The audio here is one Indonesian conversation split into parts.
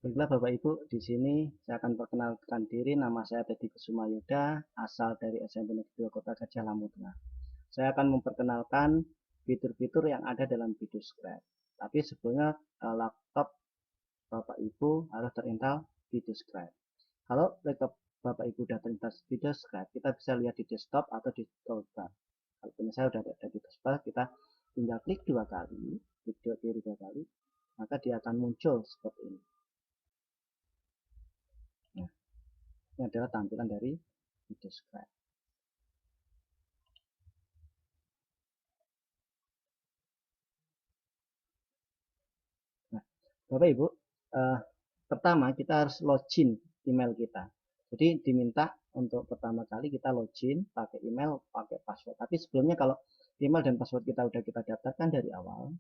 Baiklah Bapak Ibu, di sini saya akan perkenalkan diri. Nama saya Teddy Kusuma Yoda, asal dari SMP Negeri 2 Kota Gajah Lampung Tengah. Saya akan memperkenalkan fitur-fitur yang ada dalam Videoscribe. Tapi sebelumnya laptop Bapak Ibu harus terinstall Videoscribe. Kalau laptop Bapak Ibu sudah terinstall Videoscribe, kita bisa lihat di desktop atau di toolbar. Kalau punya saya sudah ada di toolbar, kita tinggal klik dua kali, klik kiri dua kali, maka dia akan muncul seperti ini. Nah, ini adalah tampilan dari Videoscribe. Nah, Bapak Ibu, pertama kita harus login email kita. Jadi diminta untuk pertama kali kita login pakai email, pakai password. Tapi sebelumnya kalau email dan password kita udah kita daftarkan dari awal,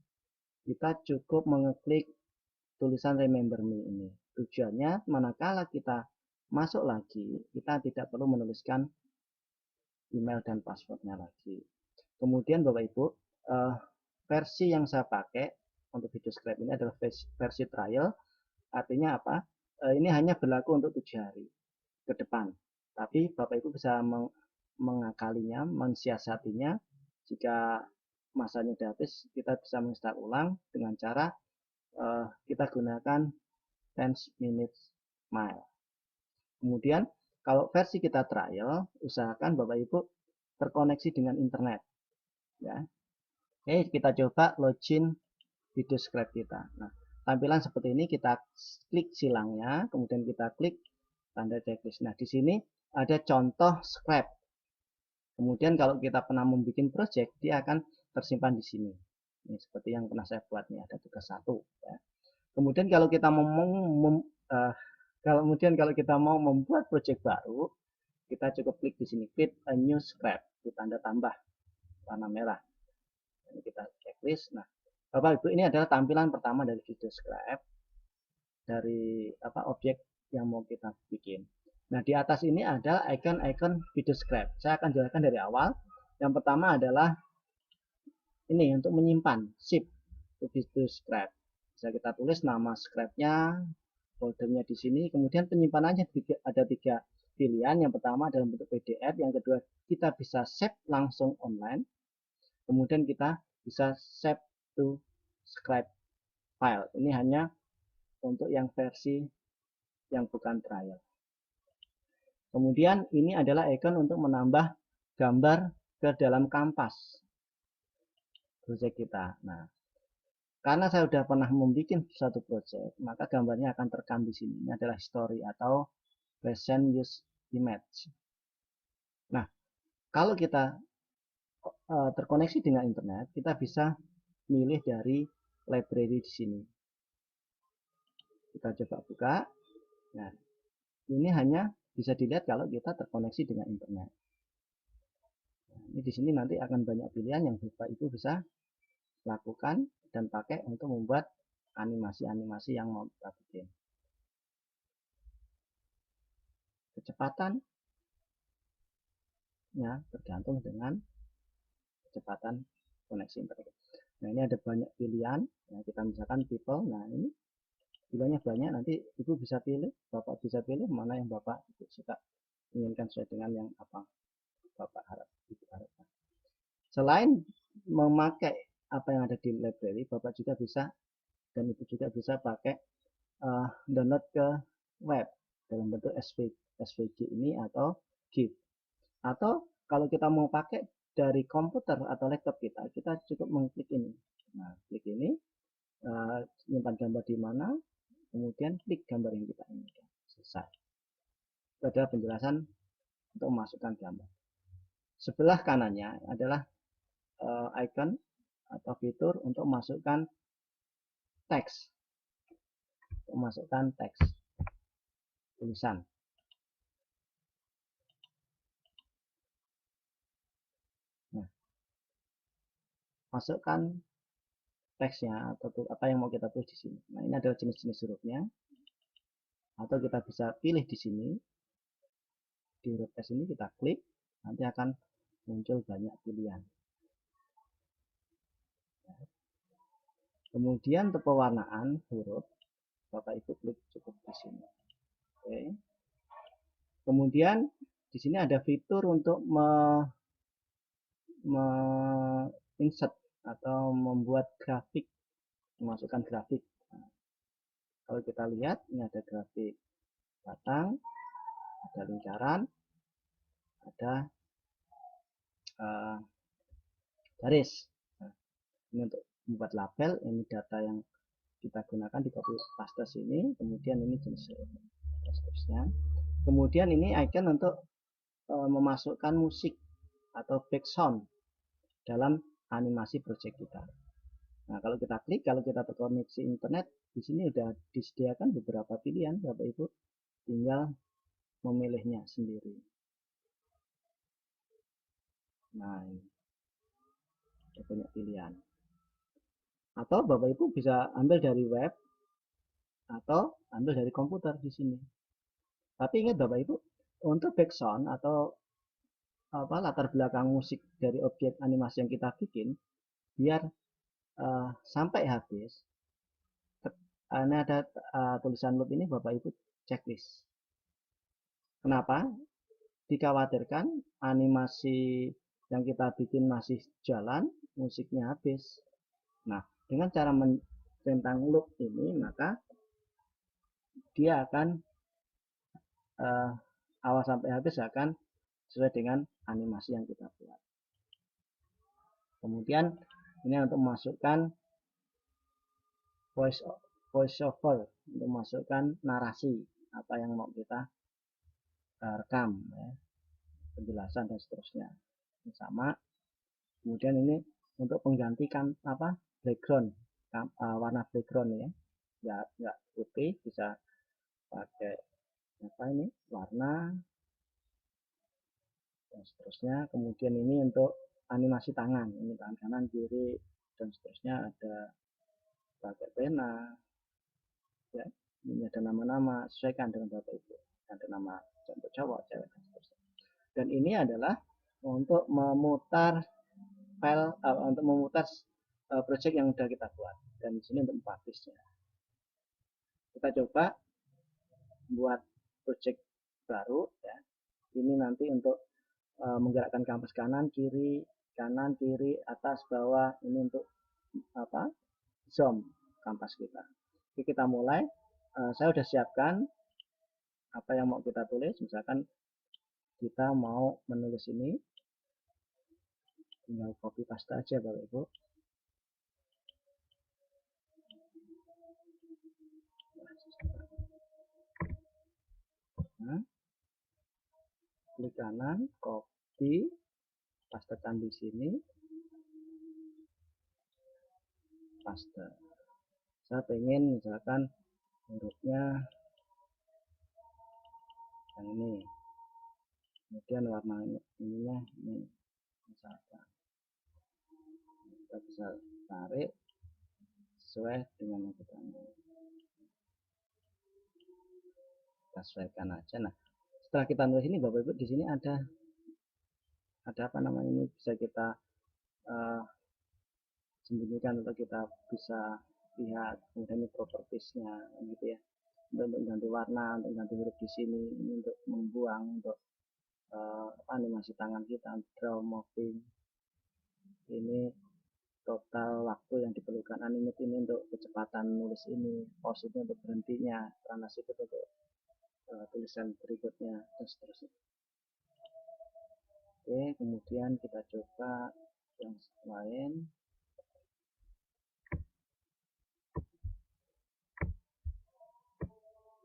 kita cukup mengeklik tulisan remember me ini. Tujuannya manakala kita masuk lagi, kita tidak perlu menuliskan email dan passwordnya lagi. Kemudian Bapak Ibu, versi yang saya pakai untuk Videoscribe ini adalah versi trial. Artinya apa? Ini hanya berlaku untuk 7 hari ke depan. Tapi Bapak Ibu bisa mengakalinya, mensiasatinya. Jika masanya sudah habis, kita bisa menginstal ulang dengan cara kita gunakan 10 minutes mile. Kemudian kalau versi kita trial, usahakan Bapak Ibu terkoneksi dengan internet. Ya. Oke, kita coba login Videoscribe kita. Nah, tampilan seperti ini, kita klik silangnya, kemudian kita klik tanda checklist. Nah, di sini ada contoh script. Kemudian kalau kita pernah membuat project, dia akan tersimpan di sini. Ini seperti yang pernah saya buat nih, ada tugas 1. Ya. Kemudian kalau kita mau membuat project baru, kita cukup klik di sini, create a new script, di tanda tambah warna merah. Ini kita checklist. Nah, Bapak Ibu, ini adalah tampilan pertama dari Videoscribe, dari objek yang mau kita bikin. Nah, di atas ini ada icon-icon Videoscribe. Saya akan jelaskan dari awal. Yang pertama adalah ini untuk menyimpan zip Videoscribe. Bisa kita tulis nama scribe-nya, foldernya di sini. Kemudian penyimpanannya ada 3 pilihan. Yang pertama dalam bentuk PDF, yang kedua kita bisa save langsung online. Kemudian kita bisa save to scribe file. Ini hanya untuk yang versi yang bukan trial. Kemudian ini adalah icon untuk menambah gambar ke dalam kanvas project kita. Nah, karena saya sudah pernah membuat satu project, maka gambarnya akan terekam di sini. Ini adalah history atau recent use image. Nah, kalau kita terkoneksi dengan internet, kita bisa milih dari library di sini. Kita coba buka. Nah, ini hanya bisa dilihat kalau kita terkoneksi dengan internet. Nah, ini di sini nanti akan banyak pilihan yang Bapak Ibu bisa lakukan dan pakai untuk membuat animasi-animasi yang mau kita bikin. Kecepatan ya tergantung dengan kecepatan koneksi internet. Nah, ini ada banyak pilihan. Nah, kita misalkan people. Nah, ini pilihannya banyak. Nanti Ibu bisa pilih, Bapak bisa pilih mana yang Bapak suka inginkan sesuai dengan yang apa Bapak harapkan. Selain memakai apa yang ada di library, Bapak juga bisa dan Ibu juga bisa pakai download ke web dalam bentuk SVG ini atau GIF. Atau kalau kita mau pakai dari komputer atau laptop kita, kita cukup mengklik ini. Nah, klik ini, nyimpan gambar di mana, kemudian klik gambar yang kita inginkan. Selesai. Itu adalah penjelasan untuk memasukkan gambar. Sebelah kanannya adalah icon atau fitur untuk memasukkan teks. Untuk memasukkan teks tulisan. Nah, masukkan teksnya atau apa yang mau kita tulis di sini. Nah, ini adalah jenis-jenis hurufnya. Atau kita bisa pilih di sini. Di huruf S ini kita klik, nanti akan muncul banyak pilihan. Kemudian untuk pewarnaan huruf, Bapak Ibu klik cukup di sini. Oke. Kemudian di sini ada fitur untuk insert atau membuat grafik, memasukkan grafik. Nah, kalau kita lihat ini ada grafik batang, ada lingkaran, ada garis. Nah, ini untuk membuat label, ini data yang kita gunakan di copy paste sini, kemudian ini jenis seterusnya. Kemudian ini icon untuk memasukkan musik atau background dalam animasi project kita. Nah, kalau kita klik, kalau kita terkoneksi internet, di sini sudah disediakan beberapa pilihan, Bapak Ibu, tinggal memilihnya sendiri. Nah, ini ada banyak pilihan. Atau Bapak Ibu bisa ambil dari web atau ambil dari komputer di sini. Tapi ingat Bapak Ibu, untuk background atau latar belakang musik dari objek animasi yang kita bikin, biar sampai habis, ini ada tulisan loop ini Bapak Ibu checklist. Kenapa? Dikhawatirkan animasi yang kita bikin masih jalan, musiknya habis. Nah, dengan cara tentang loop ini, maka dia akan awal sampai habis akan sesuai dengan animasi yang kita buat. Kemudian ini untuk memasukkan voice over, untuk memasukkan narasi apa yang mau kita rekam, ya, penjelasan dan seterusnya. Ini sama. Kemudian ini untuk penggantikan background, warna background ya, nggak putih, bisa pakai ini warna dan seterusnya. Kemudian ini untuk animasi tangan, ini tangan kanan kiri dan seterusnya, ada pakai pena, ya, ini ada nama-nama, sesuaikan dengan Bapak Ibu, ada nama contoh cowok, cewek dan seterusnya. Dan ini adalah untuk memutar file, untuk memutar project yang sudah kita buat, dan di sini untuk publishnya. Kita coba buat project baru, ya. Ini nanti untuk menggerakkan kampas kanan kiri, atas bawah, ini untuk zoom kampas kita. Oke, kita mulai. Saya sudah siapkan apa yang mau kita tulis. Misalkan kita mau menulis ini, tinggal copy paste aja Bapak Ibu. Nah, klik kanan, copy, pastekan di sini, paste. Saya pengen misalkan hurufnya yang ini, kemudian warna ininya ini, misalkan kita bisa tarik sesuai dengan yang kita mau. Kita sesuaikan aja. Nah, setelah kita nulis ini Bapak Ibu, di sini ada apa namanya, ini bisa kita sembunyikan atau kita bisa lihat. Kemudian ini propertiesnya gitu ya, untuk ganti warna, untuk ganti huruf di sini, ini untuk membuang, untuk animasi tangan kita, draw, moving, ini total waktu yang diperlukan animate ini untuk kecepatan nulis ini, pause itu untuk berhentinya, transition itu untuk tulisan berikutnya dan seterusnya. Oke, kemudian kita coba yang lain.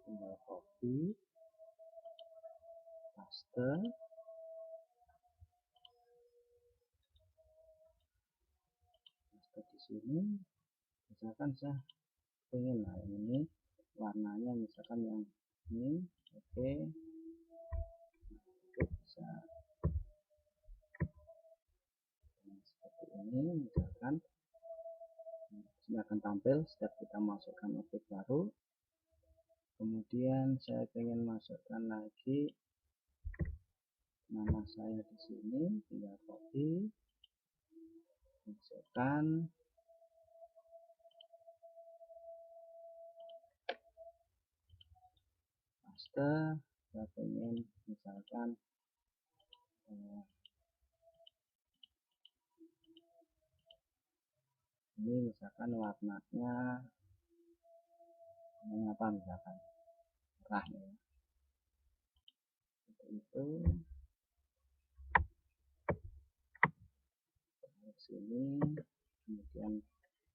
Tinggal copy, paste, di sini. Misalkan saya ingin yang ini warnanya, misalkan yang ini, oke, bisa seperti ini. Misalkan ini akan tampil setiap kita masukkan objek baru. Kemudian saya ingin masukkan lagi nama saya di sini, tinggal copy, masukkan. paste, saya pengen misalkan ini misalkan warnanya apa misalkan merah ya, seperti itu. Sini kemudian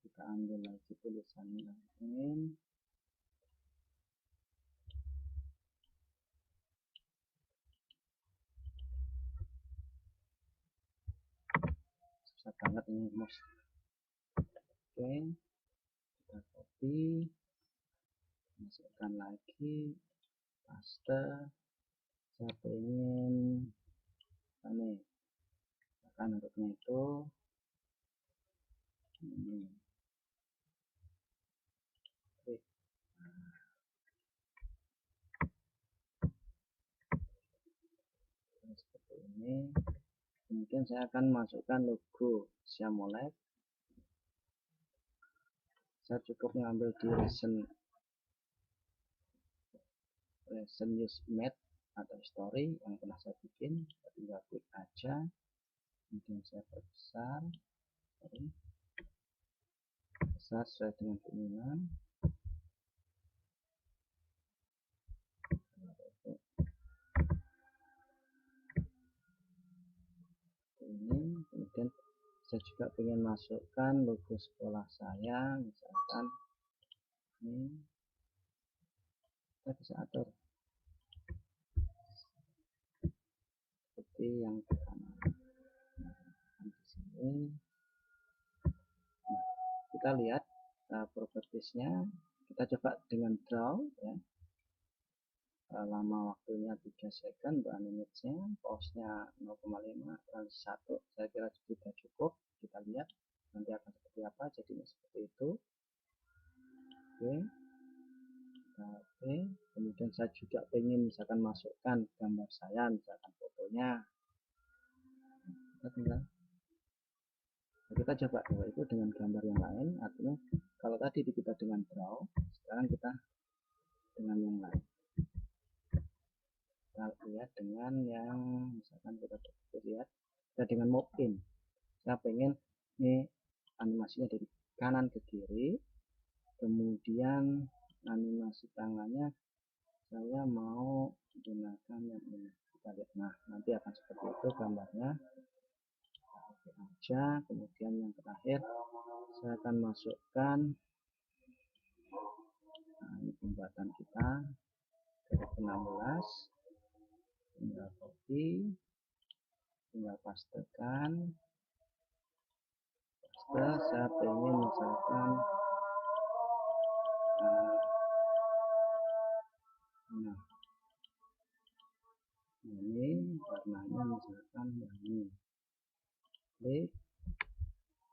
kita ambil lagi tulisan lain, susah banget ini mouse. Oke, kita copy, masukkan lagi, paste. Saya ingin ini akan hurufnya itu ini. Oke. Seperti ini. Kemudian saya akan masukkan logo Xiaomolet. Saya cukup mengambil di recent use image atau story yang pernah saya bikin, saya tinggal klik aja, kemudian saya perbesar, besar sesuai dengan keinginan. Ini kemudian saya juga ingin masukkan logo sekolah saya, misalkan ini kita bisa atur seperti yang pertama. Di sini kita lihat propertiesnya, kita coba dengan draw ya. Lama waktunya 3 second untuk animate-nya, pause-nya 0,5, transisi 1, saya kira sudah cukup. Kita lihat nanti akan seperti apa, jadinya seperti itu. Oke, kemudian saya juga ingin misalkan masukkan gambar saya, misalkan fotonya, kita coba coba itu dengan gambar yang lain. Artinya kalau tadi kita dengan draw, sekarang kita dengan yang lain. Kita lihat dengan yang misalkan kita lihat kita dengan move in. Saya pengen ini animasinya dari kanan ke kiri, kemudian animasi tangannya saya mau gunakan yang ini. Kita lihat, nah nanti akan seperti itu gambarnya. Oke aja. Kemudian yang terakhir saya akan masukkan, nah ini pembuatan kita dari 16, tinggal copy, tinggal pastekan. Saya pengen misalkan nah ini warnanya misalkan ini, klik,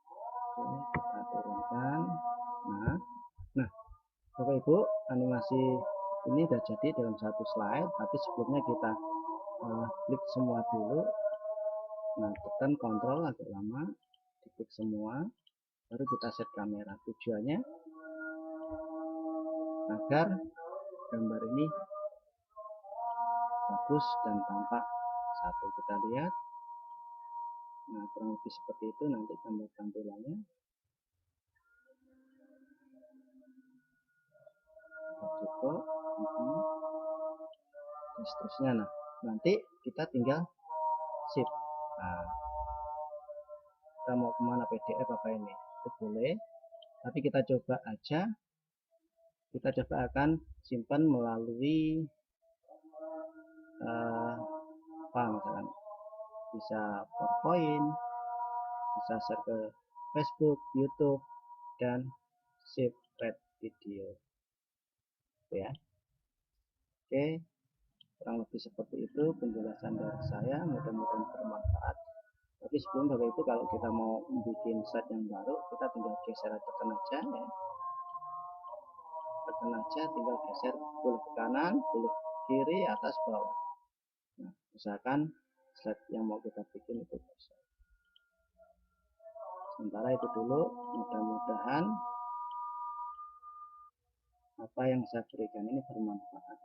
oke, kita turunkan. Nah Bapak Ibu, animasi ini sudah jadi dalam satu slide, tapi sebelumnya kita klik semua dulu. Nah tekan kontrol agak lama, diklik semua, baru kita set kamera. Tujuannya agar gambar ini bagus dan tampak satu. Kita lihat, nah kurang lebih seperti itu nanti gambar tampilannya. Cukup, dan seterusnya. Nah nanti kita tinggal save. Nah, kita mau kemana, PDF apa ini, itu boleh, tapi kita coba aja. Kita coba akan simpan melalui apa misalkan bisa PowerPoint, bisa share ke Facebook, YouTube, dan save red video ya. Oke, kurang lebih seperti itu penjelasan dari saya, mudah-mudahan bermanfaat. Tapi sebelum Bapak Ibu, kalau kita mau bikin slide yang baru, kita tinggal geser, tekan aja ya, tekan aja, tinggal geser, boleh ke kanan, boleh kiri, atas, bawah. Nah misalkan slide yang mau kita bikin itu bisa. Sementara itu dulu, mudah-mudahan apa yang saya berikan ini bermanfaat.